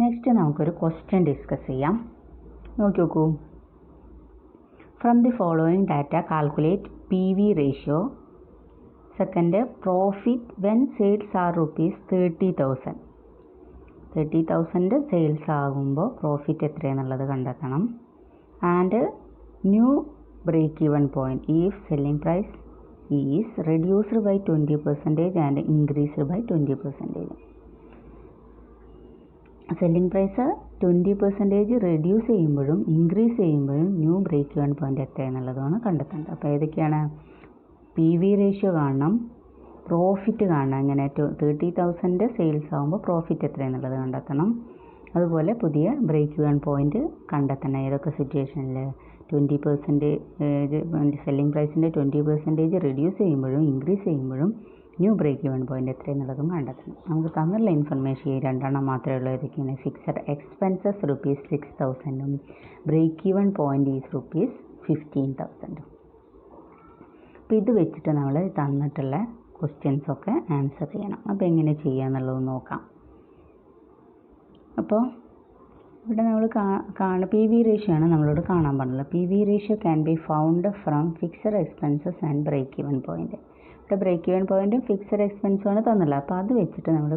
Next നമുക്കൊരു question discuss ചെയ്യാം. നോക്കൂ. From the following data calculate PV ratio. Second, profit when sales are ₹30,000. 30,000 sales ആകുമ്പോൾ profit എത്രയാണെന്നുള്ളത് കണ്ടെത്തണം. And new break even point if selling price is reduced by 20% and increased by 20%. Selling price 20% reduce ചെയ്യുമ്പോഴും increase ചെയ്യുമ്പോഴും new break even point എത്രയാണെന്നുള്ളതാണ് കണ്ടെത്തേണ്ടത്. അപ്പോൾ ഏതൊക്കെയാണ്? PV ratio കാണണം, പ്രോഫിറ്റ് കാണണം. അങ്ങനെ 30,000 സെയിൽസ് ആകുമ്പോൾ പ്രോഫിറ്റ് എത്രയാണെന്നുള്ളത് കണ്ടെത്തണം. അതുപോലെ പുതിയ ബ്രേക്ക് ഈവൻ പോയിന്റ് കണ്ടെത്തണം. ഏതൊക്കെ സിറ്റുവേഷനിൽ? 20% സെല്ലിംഗ് പ്രൈസിൻ്റെ 20% റെഡ്യൂസ് ചെയ്യുമ്പോഴും ഇൻക്രീസ് ചെയ്യുമ്പോഴും ന്യൂ ബ്രേക്ക് ഈവൻ പോയിന്റ് എത്രയെന്നുള്ളതും കണ്ടെത്തണം. നമുക്ക് തന്നുള്ള ഇൻഫർമേഷൻ ഈ രണ്ടെണ്ണം മാത്രമേ ഉള്ളൂ. ഏതൊക്കെയാണ്? Fixed expenses ₹6,000 break even point is ₹15,000. അപ്പോൾ ഇത് വെച്ചിട്ട് നമ്മൾ തന്നിട്ടുള്ള ക്വസ്റ്റ്യൻസൊക്കെ ആൻസർ ചെയ്യണം. അപ്പോൾ എങ്ങനെ ചെയ്യുക എന്നുള്ളത് നോക്കാം. അപ്പോൾ ഇവിടെ നമ്മൾ PV റേഷ്യോ ആണ് നമ്മളോട് കാണാൻ പറഞ്ഞത്. PV ratio can be found from fixed expenses and break even point. ഇവിടെ ബ്രേക്ക് ഈവൻ പോയിന്റും ഫിക്സഡ് എക്സ്പെൻസും ആണ് തന്നില്ല. അപ്പോൾ അത് വെച്ചിട്ട് നമ്മൾ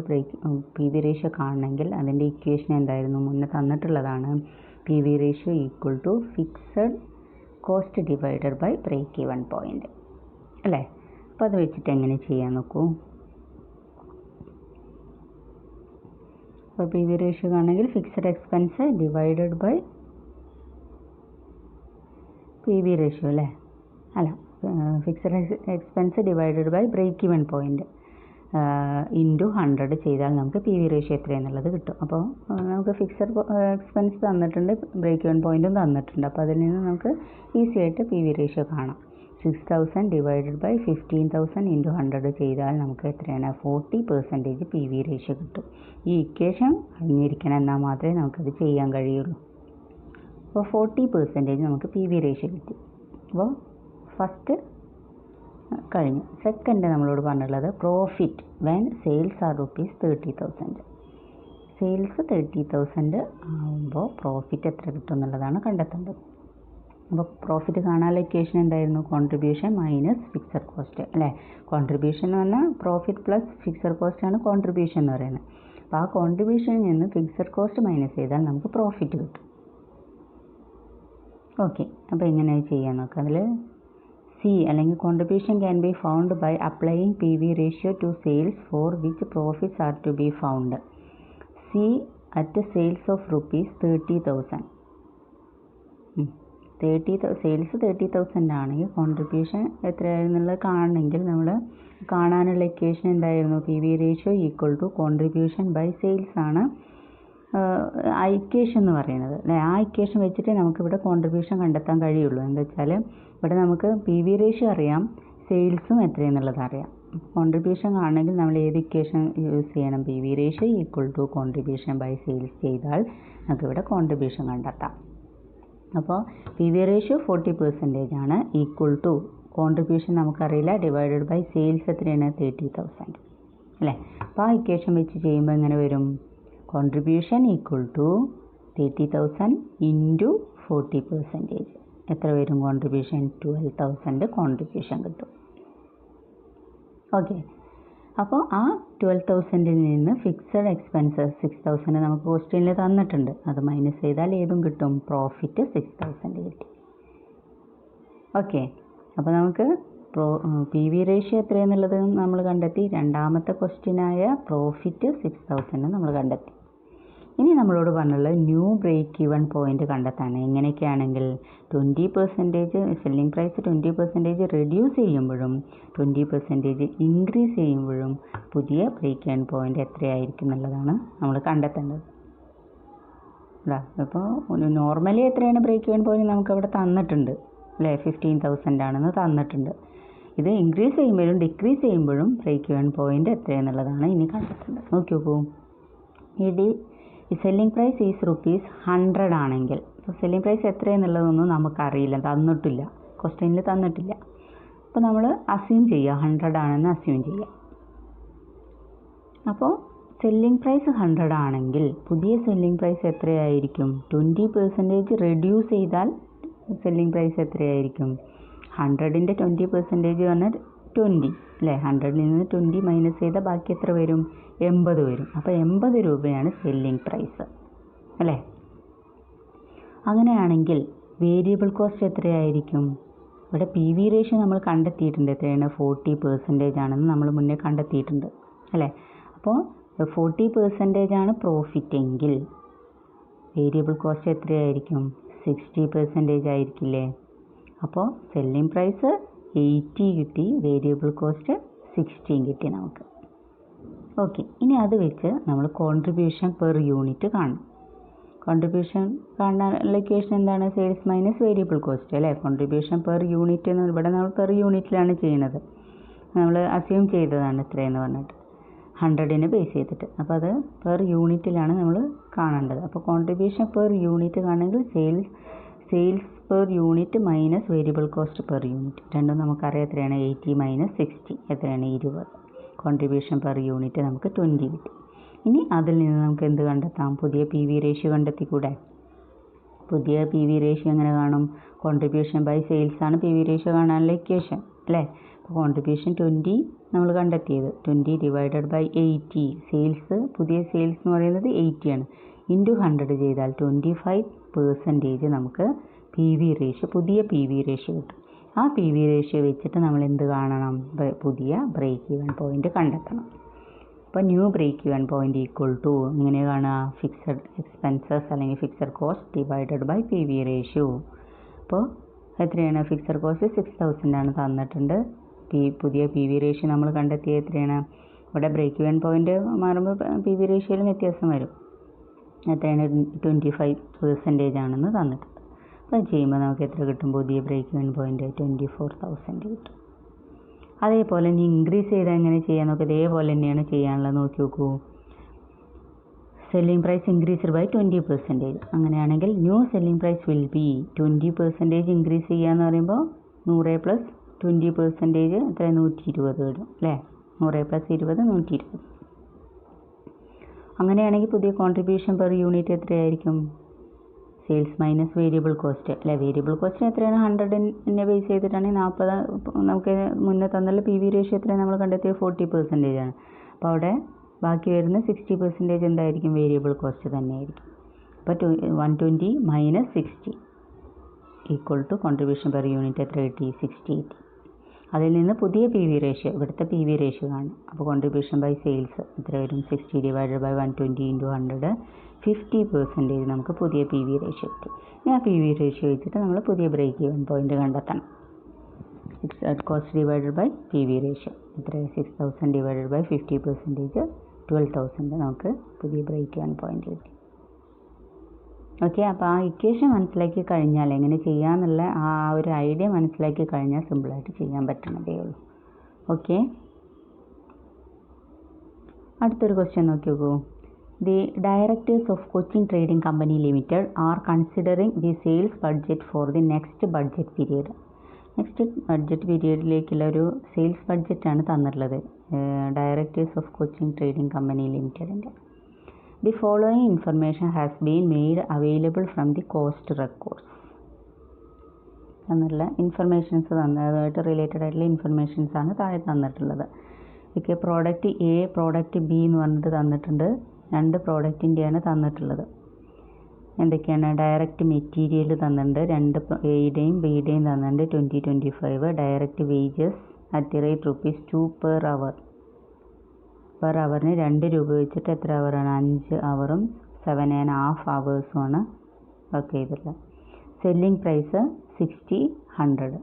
PV റേഷ്യോ കാണണമെങ്കിൽ അതിൻ്റെ ഇക്വേഷൻ എന്തായിരുന്നു? മുന്നേ തന്നിട്ടുള്ളതാണ്. PV ratio equal to fixed cost divided by break even point അല്ലേ? അപ്പോൾ അത് വെച്ചിട്ട് എങ്ങനെ ചെയ്യാൻ നോക്കൂ. അപ്പോൾ PV റേഷ്യോ ആണെങ്കിൽ fixed expense divided by PV ratio അല്ലേ? അല്ല, fixed expense divided by break even point into 100 ചെയ്താൽ നമുക്ക് PV റേഷ്യോ എത്രയാണെന്നുള്ളത് കിട്ടും. അപ്പോൾ നമുക്ക് ഫിക്സഡ് എക്സ്പെൻസ് തന്നിട്ടുണ്ട്, ബ്രേക്ക് ഈവൻ പോയിന്റും തന്നിട്ടുണ്ട്. അപ്പോൾ അതിൽ നിന്ന് നമുക്ക് ഈസി ആയിട്ട് PV റേഷ്യോ കാണാം. 6,000 ഡിവൈഡഡ് ബൈ 15,000 ഇൻറ്റു 100 ചെയ്താൽ നമുക്ക് എത്രയാണ്? 40% PV റേഷ്യോ കിട്ടും. ഈ ഇക്വേഷൻ അറിഞ്ഞിരിക്കണം, എന്നാൽ മാത്രമേ നമുക്കത് ചെയ്യാൻ കഴിയുള്ളൂ. അപ്പോൾ 40% നമുക്ക് PV റേഷ്യോ കിട്ടി. അപ്പോൾ ഫസ്റ്റ് കഴിഞ്ഞു. സെക്കൻഡ് നമ്മളോട് പറഞ്ഞുള്ളത് profit when sales are ₹30,000. Sales 30,000 ആകുമ്പോൾ പ്രോഫിറ്റ് എത്ര കിട്ടും എന്നുള്ളതാണ് കണ്ടെത്തേണ്ടത്. അപ്പോൾ പ്രോഫിറ്റ് കാണാനുള്ള ഇക്വേഷൻ എന്തായിരുന്നു? കോൺട്രിബ്യൂഷൻ മൈനസ് ഫിക്സഡ് കോസ്റ്റ് അല്ലേ? കോൺട്രിബ്യൂഷൻ എന്ന് പറഞ്ഞാൽ പ്രോഫിറ്റ് പ്ലസ് ഫിക്സഡ് കോസ്റ്റ് ആണ് കോൺട്രിബ്യൂഷൻ എന്ന് പറയുന്നത്. അപ്പോൾ ആ കോൺട്രിബ്യൂഷനിൽ നിന്ന് ഫിക്സഡ് കോസ്റ്റ് മൈനസ് ചെയ്താൽ നമുക്ക് പ്രോഫിറ്റ് കിട്ടും. ഓക്കെ, അപ്പോൾ എങ്ങനെ ചെയ്യാൻ നോക്കാം. അതിൽ C അല്ലെങ്കിൽ contribution can be found by applying PV ratio to sales for which profits are to be found. C at sales of ₹30,000. Sales 30,000 ആണെങ്കിൽ കോൺട്രിബ്യൂഷൻ എത്രയാണെന്നുള്ളത് കാണണമെങ്കിൽ നമ്മൾ കാണാനുള്ള ഇക്വേഷൻ എന്തായിരുന്നു? PV ratio equal to contribution by sales ആണ് ആ equation എന്ന് പറയുന്നത് അല്ലേ? ആ ഇക്വേഷൻ വെച്ചിട്ട് നമുക്കിവിടെ കോൺട്രിബ്യൂഷൻ കണ്ടെത്താൻ കഴിയുള്ളൂ. എന്താ വെച്ചാൽ ഇവിടെ നമുക്ക് PV റേഷ്യോ അറിയാം, സെയിൽസും എത്രയെന്നുള്ളത് അറിയാം. കോൺട്രിബ്യൂഷൻ കാണണമെങ്കിൽ നമ്മൾ ഏത് ഇക്വേഷൻ യൂസ് ചെയ്യണം? PV ratio equal to contribution by sales ചെയ്താൽ നമുക്കിവിടെ കോൺട്രിബ്യൂഷൻ കണ്ടെത്താം. അപ്പോൾ PV റേഷ്യോ 40% ആണ്, ഈക്വൽ ടു കോൺട്രിബ്യൂഷൻ നമുക്കറിയില്ല, ഡിവൈഡഡ് ബൈ സെയിൽസ് എത്രയാണ്? 30,000 അല്ലേ? അപ്പോൾ ആ ഇക്വേഷൻ വെച്ച് ചെയ്യുമ്പോൾ എങ്ങനെ വരും? Contribution equal to 30,000 into 40%. എത്ര വരും കോൺട്രിബ്യൂഷൻ? 12,000 കോൺട്രിബ്യൂഷൻ കിട്ടും. ഓക്കെ, അപ്പോൾ ആ 12,000 നിന്ന് ഫിക്സഡ് എക്സ്പെൻസസ് 6,000 നമുക്ക് ക്വസ്റ്റ്യനിൽ തന്നിട്ടുണ്ട്. അത് മൈനസ് ചെയ്താൽ ഏതും കിട്ടും? പ്രോഫിറ്റ് 6,000 കിട്ടി. ഓക്കെ, അപ്പോൾ നമുക്ക് PV റേഷ്യോ എത്രയെന്നുള്ളത് നമ്മൾ കണ്ടെത്തി. രണ്ടാമത്തെ ക്വസ്റ്റ്യനായ പ്രോഫിറ്റ് 6,000 നമ്മൾ കണ്ടെത്തി. ഇനി നമ്മളോട് പറഞ്ഞുള്ളത് ന്യൂ ബ്രേക്ക് ഈവൻ പോയിന്റ് കണ്ടെത്താണ്. എങ്ങനെയൊക്കെയാണെങ്കിൽ 20% സെല്ലിംഗ് പ്രൈസ് 20% റെഡ്യൂസ് ചെയ്യുമ്പോഴും 20% ഇൻക്രീസ് ചെയ്യുമ്പോഴും പുതിയ ബ്രേക്ക് ഈവൻ പോയിന്റ് എത്രയായിരിക്കും എന്നുള്ളതാണ് നമ്മൾ കണ്ടെത്തേണ്ടത്. അപ്പോൾ നോർമലി എത്രയാണ് ബ്രേക്ക് ഈവൻ പോയിന്റ് നമുക്കവിടെ തന്നിട്ടുണ്ട് അല്ലേ? 15,000 ആണെന്ന് തന്നിട്ടുണ്ട്. ഇത് ഇൻക്രീസ് ചെയ്യുമ്പോഴും ഡിക്രീസ് ചെയ്യുമ്പോഴും ബ്രേക്ക് ഈവൻ പോയിന്റ് എത്രയെന്നുള്ളതാണ് ഇനി കണ്ടെത്തേണ്ടത്. നോക്കിയോക്കൂ, ഈ സെല്ലിംഗ് പ്രൈസ് ഈസ് ₹100 ആണെങ്കിൽ സെല്ലിംഗ് പ്രൈസ് എത്രയെന്നുള്ളതൊന്നും നമുക്കറിയില്ല, തന്നിട്ടില്ല, ക്വസ്റ്റ്യനിൽ തന്നിട്ടില്ല. അപ്പോൾ നമ്മൾ അസ്യൂം ചെയ്യുക 100 ആണെന്ന് അസ്യൂം ചെയ്യുക. അപ്പോൾ സെല്ലിംഗ് പ്രൈസ് 100 ആണെങ്കിൽ പുതിയ സെല്ലിംഗ് പ്രൈസ് എത്രയായിരിക്കും? 20% റെഡ്യൂസ് ചെയ്താൽ സെല്ലിംഗ് പ്രൈസ് എത്രയായിരിക്കും? 100ൻ്റെ 20% പറഞ്ഞാൽ 20 അല്ലേ? 100ൽ നിന്ന് 20 മൈനസ് ചെയ്താൽ ബാക്കി എത്ര വരും? 80 വരും. അപ്പോൾ 80 രൂപയാണ് സെല്ലിംഗ് പ്രൈസ് അല്ലേ? അങ്ങനെയാണെങ്കിൽ വേരിയബിൾ കോസ്റ്റ് എത്രയായിരിക്കും? ഇവിടെ പി വി റേഷ്യോ നമ്മൾ കണ്ടെത്തിയിട്ടുണ്ട്. എത്രയാണ്? 40% ആണെന്ന് നമ്മൾ മുന്നേ കണ്ടെത്തിയിട്ടുണ്ട് അല്ലേ? അപ്പോൾ 40% ആണ് പ്രോഫിറ്റ് എങ്കിൽ വേരിയബിൾ കോസ്റ്റ് എത്രയായിരിക്കും? 60% ആയിരിക്കില്ലേ? അപ്പോൾ സെല്ലിംഗ് പ്രൈസ് 80 കിട്ടി, വേരിയബിൾ കോസ്റ്റ് 16 കിട്ടി നമുക്ക്. ഓക്കെ, ഇനി അത് വെച്ച് നമ്മൾ കോൺട്രിബ്യൂഷൻ പെർ യൂണിറ്റ് കാണണം. കോൺട്രിബ്യൂഷൻ കാണാനുള്ള ഇക്വേഷൻ എന്താണ്? സെയിൽസ് മൈനസ് വേരിയബിൾ കോസ്റ്റ് അല്ലേ? കോൺട്രിബ്യൂഷൻ പെർ യൂണിറ്റ് എന്ന് ഇവിടെ നമ്മൾ പെർ യൂണിറ്റിലാണ് ചെയ്യുന്നത്. നമ്മൾ അസ്യൂം ചെയ്തതാണ് ഇത്രയെന്ന് പറഞ്ഞിട്ട് 100നെ ബേസ് ചെയ്തിട്ട്. അപ്പോൾ അത് പെർ യൂണിറ്റിലാണ് നമ്മൾ കാണേണ്ടത്. അപ്പോൾ കോൺട്രിബ്യൂഷൻ പെർ യൂണിറ്റ് കാണണമെങ്കിൽ sales per unit minus variable cost per unit രണ്ടും നമുക്കറിയാം. എത്രയാണ്? 80 മൈനസ് 60 എത്രയാണ്? 20. കോൺട്രിബ്യൂഷൻ പെർ യൂണിറ്റ് നമുക്ക് 20 കിട്ടി. ഇനി അതിൽ നിന്ന് നമുക്ക് എന്ത് കണ്ടെത്താം? പുതിയ പി വി റേഷ്യോ കണ്ടെത്തിക്കൂടെ? പുതിയ പി വി റേഷ്യോ എങ്ങനെ കാണും? കോൺട്രിബ്യൂഷൻ ബൈ സെയിൽസ് ആണ് പി വി റേഷ്യോ കാണാനുള്ള ഇക്വേഷൻ അല്ലേ? അപ്പോൾ കോൺട്രിബ്യൂഷൻ 20 നമ്മൾ കണ്ടെത്തിയത് 20 ഡിവൈഡഡ് ബൈ 80. പുതിയ സെയിൽസ് എന്ന് പറയുന്നത് 80 ആണ്. ഇൻറ്റു 100 ചെയ്താൽ 25% നമുക്ക് പുതിയ പി വി റേഷ്യോ കിട്ടും. ആ പി വി റേഷ്യോ വെച്ചിട്ട് നമ്മൾ എന്ത് കാണണം? പുതിയ ബ്രേക്ക് ഈവൻ പോയിന്റ് കണ്ടെത്തണം. അപ്പോൾ new break even point equal to ഇങ്ങനെ കാണുക, ഫിക്സഡ് എക്സ്പെൻസസ് അല്ലെങ്കിൽ fixed cost divided by P V ratio. അപ്പോൾ എത്രയാണ്? ഫിക്സഡ് കോസ്റ്റ് 6000 ആണ് തന്നിട്ടുണ്ട്. പുതിയ പി വി റേഷ്യോ നമ്മൾ കണ്ടെത്തിയത് എത്രയാണ്? ഇവിടെ ബ്രേക്ക് ഈവൻ പോയിന്റ് മാറുമ്പോൾ പി വി റേഷ്യോയിലും വ്യത്യാസം വരും. എത്രയാണ്? 25% ആണെന്ന് തന്നിട്ടുണ്ട്. അപ്പോൾ ചെയ്യുമ്പോൾ നമുക്ക് എത്ര കിട്ടും? പുതിയ ബ്രേക്ക് ഈവൻ പോയിന്റ് 24,000 കിട്ടും. അതേപോലെ ഇനി ഇൻക്രീസ് ചെയ്താൽ എങ്ങനെ ചെയ്യാൻ നോക്കുക? ഇതേപോലെ തന്നെയാണ് ചെയ്യാനുള്ളത്. നോക്കി നോക്കൂ. Selling price increased by 20%. അങ്ങനെയാണെങ്കിൽ new selling price will be 20% increase ചെയ്യുക എന്ന് പറയുമ്പോൾ 100 പ്ലസ് 20% എത്ര? 120 വരും അല്ലേ? 100 പ്ലസ് 20 120. അങ്ങനെയാണെങ്കിൽ പുതിയ കോൺട്രിബ്യൂഷൻ പെർ യൂണിറ്റ് എത്രയായിരിക്കും? സെയിൽസ് മൈനസ് വേരിയബിൾ കോസ്റ്റ് അല്ലേ? വേരിയബിൾ കോസ്റ്റ് എത്രയാണ്? 100നെ ബേസ് ചെയ്തിട്ടാണെങ്കിൽ 40. നമുക്ക് മുന്നേ തന്നുള്ള പി വി റേഷ്യോ എത്രയാണ് നമ്മൾ കണ്ടെത്തിയത്? 40% ആണ്. അപ്പോൾ അവിടെ ബാക്കി വരുന്ന 60% എന്തായിരിക്കും? വേരിയബിൾ കോസ്റ്റ് തന്നെയായിരിക്കും. അപ്പോൾ 120 minus 60 equal to contribution per unit എത്ര കിട്ടി? 60 കിട്ടി. അതിൽ നിന്ന് പുതിയ പി വി റേഷ്യോ, ഇവിടുത്തെ പി വി റേഷ്യോ കാണും. അപ്പോൾ കോൺട്രിബ്യൂഷൻ ബൈ സെയിൽസ് എത്ര വരും? 60 ഡിവൈഡഡ് ബൈ 120 ഇൻറ്റു 100 50% നമുക്ക് പുതിയ പി വി റേഷ്യോ കിട്ടി. ഇനി ആ പി വി റേഷ്യോ വെച്ചിട്ട് നമ്മൾ പുതിയ ബ്രേക്ക് ഈവൻ പോയിന്റ് കണ്ടെത്തണം. Fixed cost divided by P V ratio എത്ര? 6000 ഡിവൈഡഡ് ബൈ 50% 12,000 നമുക്ക് പുതിയ ബ്രേക്ക് ഈവൻ പോയിന്റ് കിട്ടി. ഓക്കെ, അപ്പോൾ ആ ഇക്വേഷൻ മനസ്സിലാക്കി കഴിഞ്ഞാൽ എങ്ങനെ ചെയ്യാമെന്നുള്ള ആ ഒരു ഐഡിയ മനസ്സിലാക്കി കഴിഞ്ഞാൽ സിമ്പിളായിട്ട് ചെയ്യാൻ പറ്റുന്നതേ ഉള്ളൂ. ഓക്കെ, അടുത്തൊരു ക്വസ്റ്റ്യൻ നോക്കി നോക്കൂ. The directors of Cochin Trading Company Limited are considering the sales budget for the next budget period. Next budget പീരിയഡിലേക്കുള്ള ഒരു സെയിൽസ് ബഡ്ജറ്റാണ് തന്നിട്ടുള്ളത് directors of Cochin trading company ലിമിറ്റഡിൻ്റെ. The following information has been made available from the cost records എന്നുള്ള informations അതുമായിട്ട് related ആയിട്ടുള്ള ഇൻഫർമേഷൻസാണ് താഴെ തന്നിട്ടുള്ളത്. Okay, product A, product B എന്ന് പറഞ്ഞിട്ട് തന്നിട്ടുണ്ട്. 2 പ്രോഡക്റ്റിൻ്റെയാണ് തന്നിട്ടുള്ളത്. എന്തൊക്കെയാണ്? ഡയറക്റ്റ് മെറ്റീരിയൽ തന്നിട്ടുണ്ട് 2 എയുടെയും ബിയുടെയും തന്നിട്ടുണ്ട് 2025. Direct wages at rate ₹2 per hour. Per അവറിന് 2 രൂപ വെച്ചിട്ട് എത്ര അവറാണ്? 5 അവറും 7.5 അവേഴ്സുമാണ് വർക്ക് ചെയ്തിട്ടുള്ളത്. Selling price 60-100.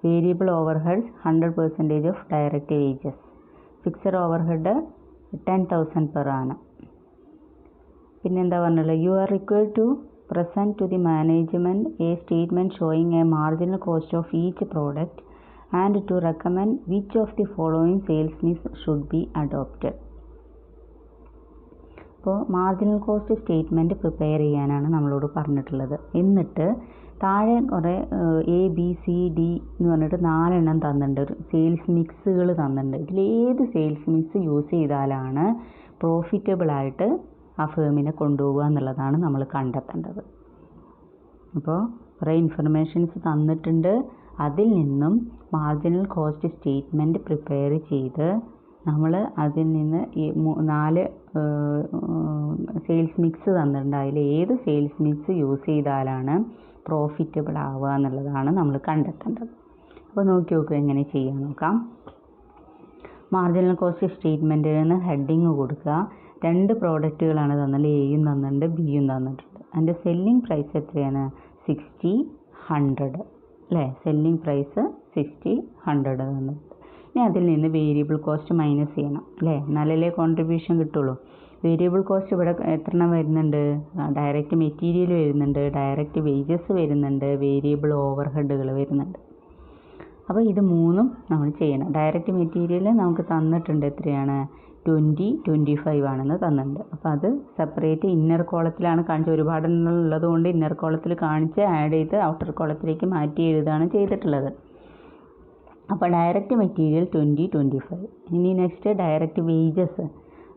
Variable overheads 100% of direct wages. Fixed overhead 10,000 per ആണ്. പിന്നെന്താ പറഞ്ഞുള്ളത്? You are required to present to the management a statement showing a marginal cost of each product and to recommend which of the following sales mix should be adopted. അപ്പോൾ marginal cost statement prepare ചെയ്യാനാണ് നമ്മളോട് പറഞ്ഞിട്ടുള്ളത്. എന്നിട്ട് താഴെ കുറേ ABCD എന്ന് പറഞ്ഞിട്ട് 4 എണ്ണം തന്നിട്ടുണ്ട്. സെയിൽസ് മിക്സുകൾ തന്നിട്ടുണ്ട്. ഇതിലേത് സെയിൽസ് മിക്സ് യൂസ് ചെയ്താലാണ് പ്രോഫിറ്റബിളായിട്ട് ആ ഫേമിനെ കൊണ്ടുപോകുക എന്നുള്ളതാണ് നമ്മൾ കണ്ടെത്തേണ്ടത്. അപ്പോൾ കുറേ ഇൻഫർമേഷൻസ് തന്നിട്ടുണ്ട്. അതിൽ നിന്നും മാർജിനൽ കോസ്റ്റ് സ്റ്റേറ്റ്മെൻറ്റ് പ്രിപ്പയർ ചെയ്ത് നമ്മൾ അതിൽ നിന്ന് ഈ 4 സെയിൽസ് മിക്സ് തന്നിട്ടുണ്ട്. അതിൽ ഏത് സെയിൽസ് മിക്സ് യൂസ് ചെയ്താലാണ് പ്രോഫിറ്റബിൾ ആവുക എന്നുള്ളതാണ് നമ്മൾ കണ്ടെത്തേണ്ടത്. അപ്പോൾ നോക്കി നോക്കുക എങ്ങനെ ചെയ്യാൻ നോക്കാം. മാർജിനൽ കോസ്റ്റ് സ്റ്റേറ്റ്മെൻറ്റിന് ഹെഡിങ് കൊടുക്കുക. 2 പ്രോഡക്റ്റുകളാണ് തന്നത്, എയും തന്നിട്ടുണ്ട് ബിയും തന്നിട്ടുണ്ട്. അതിൻ്റെ സെല്ലിംഗ് പ്രൈസ് എത്രയാണ്? 60, 100 അല്ലേ? സെല്ലിംഗ് പ്രൈസ് 60, 100 തന്നിട്ടുണ്ട്. ഇനി അതിൽ നിന്ന് വേരിയബിൾ കോസ്റ്റ് മൈനസ് ചെയ്യണം അല്ലേ? എന്നാലല്ലേ കോൺട്രിബ്യൂഷൻ കിട്ടുള്ളൂ. വേരിയബിൾ കോസ്റ്റ് ഇവിടെ എത്ര എണ്ണം വരുന്നുണ്ട്? ഡയറക്റ്റ് മെറ്റീരിയൽ വരുന്നുണ്ട്, ഡയറക്റ്റ് വേജസ് വരുന്നുണ്ട്, വേരിയബിൾ ഓവർ ഹെഡുകൾ വരുന്നുണ്ട്. അപ്പോൾ ഇത് 3ഉം നമ്മൾ ചെയ്യണം. ഡയറക്റ്റ് മെറ്റീരിയൽ നമുക്ക് തന്നിട്ടുണ്ട് എത്രയാണ്? 20, 25 ആണെന്ന് തന്നിട്ടുണ്ട്. അപ്പോൾ അത് സെപ്പറേറ്റ് ഇന്നർ കോളത്തിലാണ് കാണിച്ചത്. ഒരുപാട് ഉള്ളത് കൊണ്ട് ഇന്നർ കോളത്തിൽ കാണിച്ച് ആഡ് ചെയ്ത് ഔട്ടർ കോളത്തിലേക്ക് മാറ്റി എഴുതാണ് ചെയ്തിട്ടുള്ളത്. അപ്പോൾ ഡയറക്റ്റ് മെറ്റീരിയൽ 20, 25. ഇനി നെക്സ്റ്റ് ഡയറക്റ്റ് വേജസ്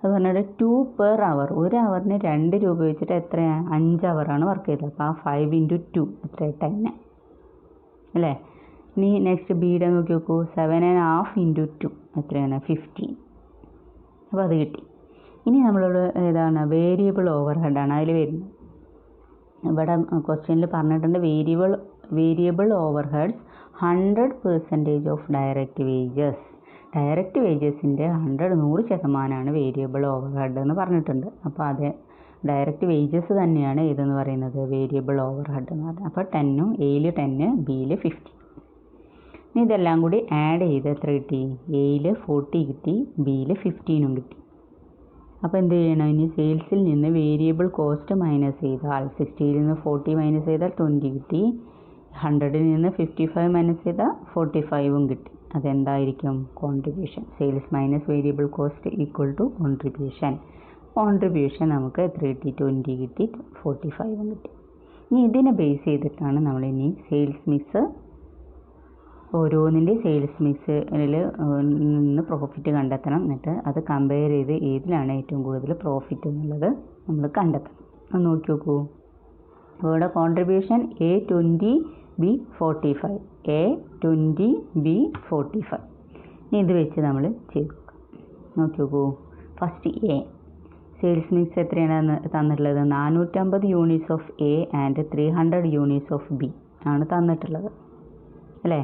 അത് പറഞ്ഞാൽ 2 per hour. 1 ഹവറിന് 2 രൂപ വെച്ചിട്ട് എത്രയാണ്? 5 ഹവറാണ് വർക്ക് ചെയ്തത്. അപ്പോൾ ആ 5 × 2 എത്ര? 10 അല്ലേ? ഇനി നെക്സ്റ്റ് ബിയുടെ നോക്കി നോക്കൂ. 7.5 × 2 എത്രയാണ്? 15. അപ്പോൾ അത് കിട്ടി. ഇനി നമ്മളോട് ഏതാണ്? വേരിയബിൾ ഓവർ ഹെഡാണ് അതിൽ വരുന്നത്. ഇവിടെ ക്വസ്റ്റ്യനിൽ പറഞ്ഞിട്ടുണ്ട് variable overheads 100% of direct wages. Direct വേജസിൻ്റെ 100% വേരിയബിൾ ഓവർ ഹെഡ് എന്ന് പറഞ്ഞിട്ടുണ്ട്. അപ്പോൾ അത് ഡയറക്റ്റ് വേജസ് തന്നെയാണ് ഇതെന്ന് പറയുന്നത് വേരിയബിൾ ഓവർ ഹെഡ് എന്ന് പറയുന്നത്. അപ്പോൾ 10ഉം എയിൽ 10, ബിയിൽ 15. ഇനി ഇതെല്ലാം കൂടി ആഡ് ചെയ്ത് എത്ര കിട്ടി? എയിൽ 40 കിട്ടി, ബിയിൽ 15ഉം കിട്ടി. അപ്പോൾ എന്ത് ചെയ്യണം? ഇനി സെയിൽസിൽ നിന്ന് വേരിയബിൾ കോസ്റ്റ് മൈനസ് ചെയ്താൽ 60ൽ നിന്ന് 40 മൈനസ് ചെയ്താൽ 20 കിട്ടി. 100ൽ നിന്ന് 55 മൈനസ് ചെയ്താൽ 45ഉം കിട്ടി. അതെന്തായിരിക്കും? Contribution. Sales minus variable cost equal to contribution. Contribution നമുക്ക് എത്ര കിട്ടി? 20 കിട്ടി, 45ഉം കിട്ടി. ഇനി ഇതിനെ ബേസ് ചെയ്തിട്ടാണ് നമ്മളിനി സെയിൽസ് മിക്സ് ഓരോന്നിൻ്റെ സെയിൽസ് മിക്സിൽ നിന്ന് പ്രോഫിറ്റ് കണ്ടെത്തണം. എന്നിട്ട് അത് കമ്പയർ ചെയ്ത് ഏതിലാണ് ഏറ്റവും കൂടുതൽ പ്രോഫിറ്റ് എന്നുള്ളത് നമ്മൾ കണ്ടെത്തണം. അത് നോക്കി നോക്കൂ. ഇവിടെ contribution A20, B45. A20, B45. ഇനി ഇത് വെച്ച് നമ്മൾ ചെയ്ത് നോക്കാം. നോക്കി നോക്കൂ. ഫസ്റ്റ് എ സെയിൽസ് മിക്സ് എത്രയാണ് തന്നിട്ടുള്ളത്? 450 units of A and 300 units of B ആണ് തന്നിട്ടുള്ളത് അല്ലേ?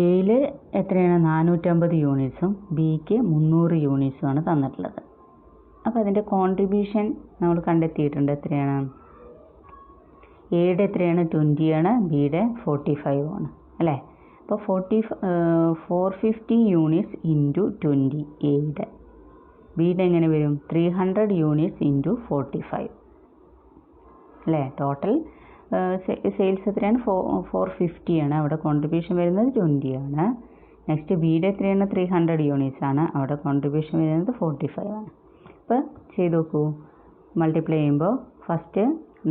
എയിൽ എത്രയാണ്? 450 യൂണിറ്റ്സും ബിക്ക് 300 യൂണിറ്റ്സുമാണ് തന്നിട്ടുള്ളത്. അപ്പോൾ അതിൻ്റെ കോൺട്രിബ്യൂഷൻ നമ്മൾ കണ്ടെത്തിയിട്ടുണ്ട്. എത്രയാണ്? എയുടെ എത്രയാണ്? 20 ആണ്, ബിയുടെ 45 ആണ് അല്ലേ? അപ്പോൾ 450 യൂണിറ്റ്സ് ഇൻറ്റു 20 എയുടെ. ബിയുടെ എങ്ങനെ വരും? 300 യൂണിറ്റ്സ് ഇൻറ്റു 45 അല്ലേ? ടോട്ടൽ സെയിൽസ് എത്രയാണ്? 450 ആണ്. അവിടെ കോൺട്രിബ്യൂഷൻ വരുന്നത് 20 ആണ്. നെക്സ്റ്റ് ബിയുടെ എത്രയാണ്? 300 യൂണിറ്റ്സ് ആണ്. അവിടെ കോൺട്രിബ്യൂഷൻ വരുന്നത് 45 ആണ്. അപ്പോൾ ചെയ്ത് നോക്കൂ. മൾട്ടിപ്ലൈ ചെയ്യുമ്പോൾ ഫസ്റ്റ്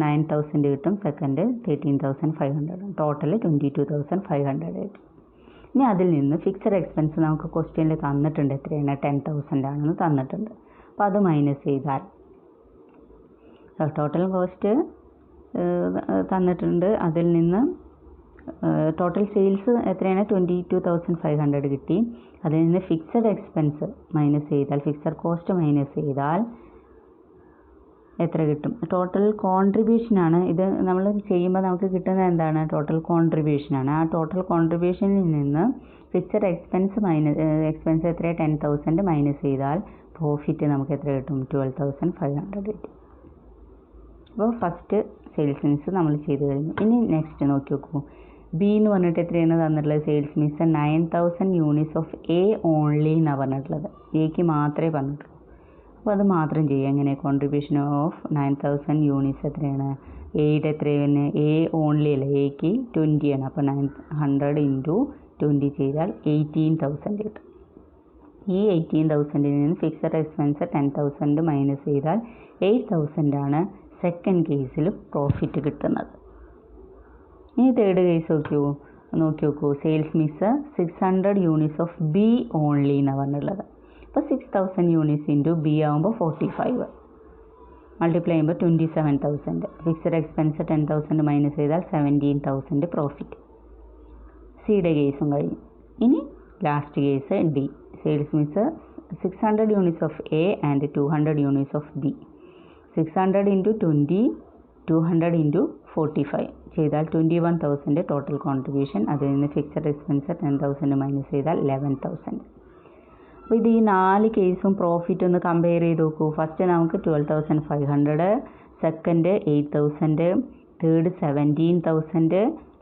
9,000 കിട്ടും, സെക്കൻഡ് 13,500, ടോട്ടൽ 22,500 കിട്ടും. ഇനി അതിൽ നിന്ന് ഫിക്സഡ് എക്സ്പെൻസ് നമുക്ക് ക്വസ്റ്റ്യനിൽ തന്നിട്ടുണ്ട്. എത്രയാണ്? 10,000 ആണെന്ന് തന്നിട്ടുണ്ട്. അപ്പോൾ അത് മൈനസ് ചെയ്താൽ ടോട്ടൽ കോസ്റ്റ് തന്നിട്ടുണ്ട്. അതിൽ നിന്ന് ടോട്ടൽ സെയിൽസ് എത്രയാണ്? 22,500 കിട്ടി. അതിൽ നിന്ന് ഫിക്സഡ് എക്സ്പെൻസ് മൈനസ് ചെയ്താൽ, ഫിക്സഡ് കോസ്റ്റ് മൈനസ് ചെയ്താൽ എത്ര കിട്ടും? ടോട്ടൽ കോൺട്രിബ്യൂഷനാണ് ഇത്. നമ്മൾ ചെയ്യുമ്പോൾ നമുക്ക് കിട്ടുന്നത് എന്താണ്? ടോട്ടൽ കോൺട്രിബ്യൂഷനാണ്. ആ ടോട്ടൽ കോൺട്രിബ്യൂഷനിൽ നിന്ന് ഫിക്സഡ് എക്സ്പെൻസ് എത്രയാണ്? 10,000 മൈനസ് ചെയ്താൽ പ്രോഫിറ്റ് നമുക്ക് എത്ര കിട്ടും? 12,500 കിട്ടി. അപ്പോൾ ഫസ്റ്റ് സെയിൽസ് മിക്സ് നമ്മൾ ചെയ്ത് കഴിഞ്ഞു. ഇനി നെക്സ്റ്റ് നോക്കി നോക്കൂ. ബി എന്ന് പറഞ്ഞിട്ട് എത്രയാണ് തന്നിട്ടുള്ളത്? Sales mix 9,000 units of A only എന്നാണ് പറഞ്ഞിട്ടുള്ളത്. എക്ക് മാത്രമേ പറഞ്ഞിട്ടുള്ളൂ. അപ്പോൾ അത് മാത്രം ചെയ്യുക. എങ്ങനെ? കോൺട്രിബ്യൂഷൻ ഓഫ് 9,000 യൂണിറ്റ്സ് എത്രയാണ്? എയുടെ എത്രയാണ്? എ ഓൺലി അല്ല, എക്ക് 20 ആണ്. അപ്പോൾ 900 ഇൻറ്റു 20 ചെയ്താൽ 18,000 കിട്ടും. ഈ 18,000ൽ നിന്ന് ഫിക്സഡ് എക്സ്പെൻസ് 10,000 മൈനസ് ചെയ്താൽ 8,000 ആണ് സെക്കൻഡ് കേസിൽ പ്രോഫിറ്റ് കിട്ടുന്നത്. ഇനി തേർഡ് കേസ് നോക്കി നോക്കൂ. Sales mix 600 units of B only എന്നാണ് പറഞ്ഞിട്ടുള്ളത്. അപ്പോൾ 6000 യൂണിറ്റ്സ് ഇൻറ്റു ബി ആകുമ്പോൾ 45 മൾട്ടിപ്ലൈ ചെയ്യുമ്പോൾ 27,000. ഫിക്സഡ് എക്സ്പെൻസ് 10,000 മൈനസ് ചെയ്താൽ 17,000 പ്രോഫിറ്റ്. സിയുടെ കേസും കഴിഞ്ഞു. ഇനി last case D. Sales mix 600 units of A and 200 units of B. 600 into 20, 200 into 45 ചെയ്താൽ 21,000 ടോട്ടൽ കോൺട്രിബ്യൂഷൻ. അതിൽ നിന്ന് ഫിക്സഡ് എക്സ്പെൻസ് 10,000 മൈനസ് ചെയ്താൽ 11,000. അപ്പോൾ ഇത് ഈ 4 കേസും പ്രോഫിറ്റ് ഒന്ന് കമ്പയർ ചെയ്ത് നോക്കൂ. ഫസ്റ്റ് നമുക്ക് 12,500, സെക്കൻഡ് 8,000, തേർഡ് 17,000,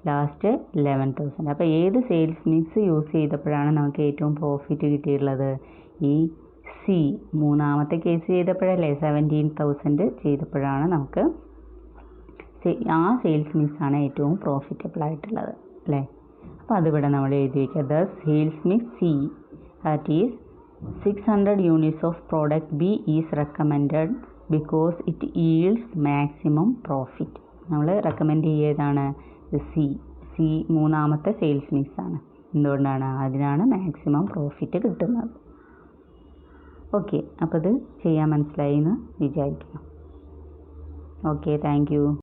ലാസ്റ്റ് 11,000. അപ്പോൾ ഏത് സെയിൽസ് മിക്സ് യൂസ് ചെയ്തപ്പോഴാണ് നമുക്ക് ഏറ്റവും പ്രോഫിറ്റ് കിട്ടിയിട്ടുള്ളത്? ഈ സി, മൂന്നാമത്തെ കേസ് ചെയ്തപ്പോഴല്ലേ 17,000 ചെയ്തപ്പോഴാണ് നമുക്ക് ആ സെയിൽസ് മിക്സാണ് ഏറ്റവും പ്രോഫിറ്റബിൾ ആയിട്ടുള്ളത് അല്ലേ. അപ്പോൾ അതിവിടെ നമ്മൾ എഴുതി വയ്ക്കുക. The sales mix C that is 600 units of product B is recommended because it yields maximum profit. നമ്മൾ റെക്കമെൻഡ് ചെയ്തതാണ് സി മൂന്നാമത്തെ സെയിൽസ് മിക്സ് ആണ്. എന്തുകൊണ്ടാണ്? അതിനാണ് മാക്സിമം പ്രോഫിറ്റ് കിട്ടുന്നത്. ഓക്കെ, അപ്പോൾ ഇത് ചെയ്യാൻ മനസ്സിലായി എന്ന് വിചാരിക്കുന്നു. Okay, thank you.